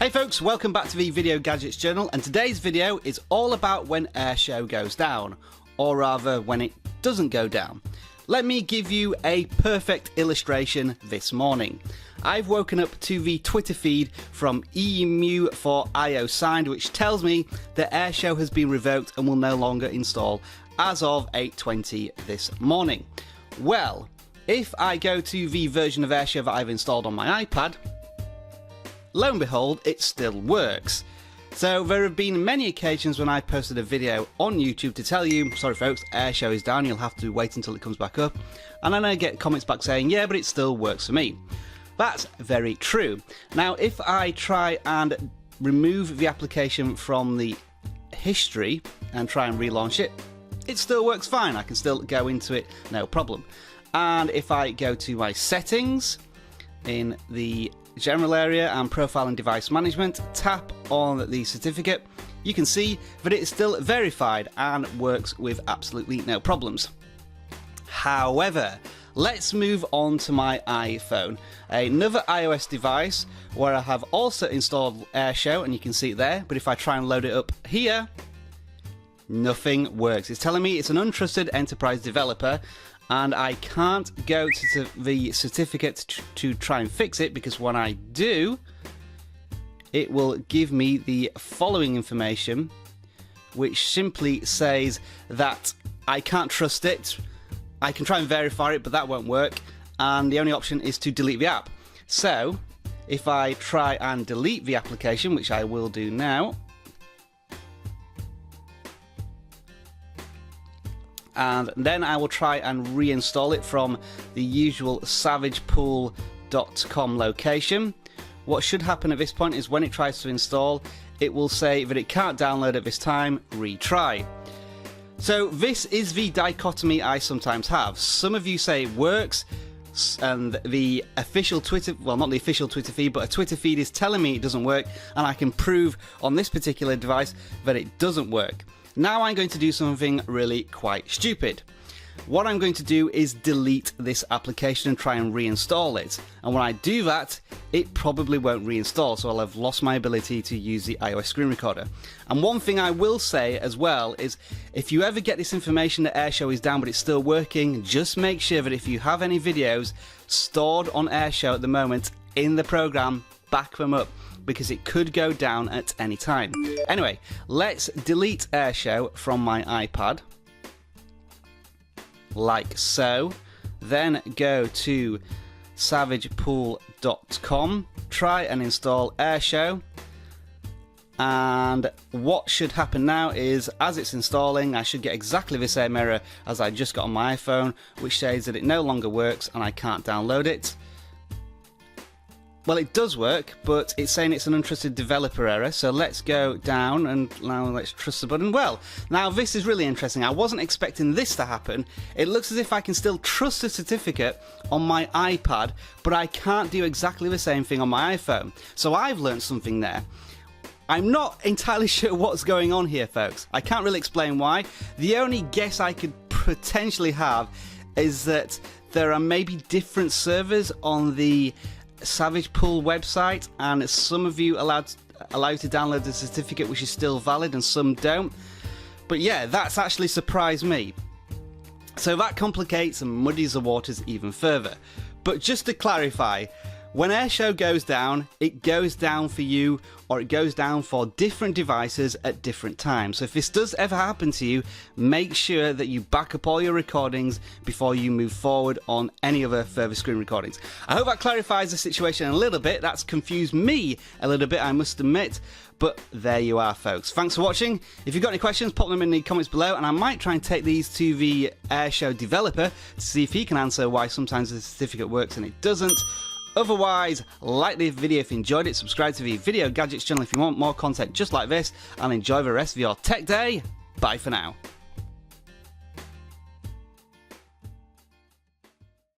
Hey folks, welcome back to the Video Gadgets Journal, and today's video is all about when Airshou goes down, or rather when it doesn't go down. Let me give you a perfect illustration this morning. I've woken up to the Twitter feed from EMU4IO signed, which tells me that Airshou has been revoked and will no longer install as of 8:20 this morning. Well, if I go to the version of Airshou that I've installed on my iPad, lo and behold, it still works. So there have been many occasions when I posted a video on YouTube to tell you, sorry folks, Airshou is down, you'll have to wait until it comes back up. And then I get comments back saying, yeah, but it still works for me. That's very true. Now, if I try and remove the application from the history and try and relaunch it, it still works fine. I can still go into it, no problem. And if I go to my settings in the general area and profile and device management, tap on the certificate, you can see that it is still verified and works with absolutely no problems. However, let's move on to my iPhone, another iOS device where I have also installed Airshou, and you can see it there, but if I try and load it up here, nothing works. It's telling me it's an untrusted enterprise developer, and I can't go to the certificate to try and fix it, because when I do, it will give me the following information, which simply says that I can't trust it. I can try and verify it, but that won't work, and the only option is to delete the app. So, if I try and delete the application, which I will do now, and then I will try and reinstall it from the usual savagepool.com location. What should happen at this point is when it tries to install, it will say that it can't download at this time, retry. So this is the dichotomy I sometimes have. Some of you say it works, and the official Twitter, well, not the official Twitter feed, but a Twitter feed is telling me it doesn't work, and I can prove on this particular device that it doesn't work. Now I'm going to do something really quite stupid. What I'm going to do is delete this application and try and reinstall it. And when I do that, it probably won't reinstall, so I'll have lost my ability to use the iOS screen recorder. And one thing I will say as well is, if you ever get this information that Airshou is down but it's still working, just make sure that if you have any videos stored on Airshou at the moment in the program, back them up, because it could go down at any time. Anyway, let's delete Airshou from my iPad, like so. Then go to savagepool.com, try and install Airshou, and what should happen now is, as it's installing, I should get exactly the same error as I just got on my iPhone, which says that it no longer works and I can't download it. Well, it does work, but it's saying it's an untrusted developer error, so let's go down and now let's trust the button. Well, now this is really interesting. I wasn't expecting this to happen. It looks as if I can still trust the certificate on my iPad, but I can't do exactly the same thing on my iPhone. So I've learned something there. I'm not entirely sure what's going on here, folks. I can't really explain why. The only guess I could potentially have is that there are maybe different servers on the Savage Pool website, and some of you allow you to download the certificate, which is still valid, and some don't. But yeah, that's actually surprised me. So that complicates and muddies the waters even further. But just to clarify, when Airshou goes down, it goes down for you, or it goes down for different devices at different times. So if this does ever happen to you, make sure that you back up all your recordings before you move forward on any other further screen recordings. I hope that clarifies the situation a little bit. That's confused me a little bit, I must admit. But there you are, folks. Thanks for watching. If you've got any questions, pop them in the comments below, and I might try and take these to the Airshou developer to see if he can answer why sometimes the certificate works and it doesn't. Otherwise, like the video if you enjoyed it, subscribe to the Video Gadgets channel if you want more content just like this, and enjoy the rest of your tech day. Bye for now.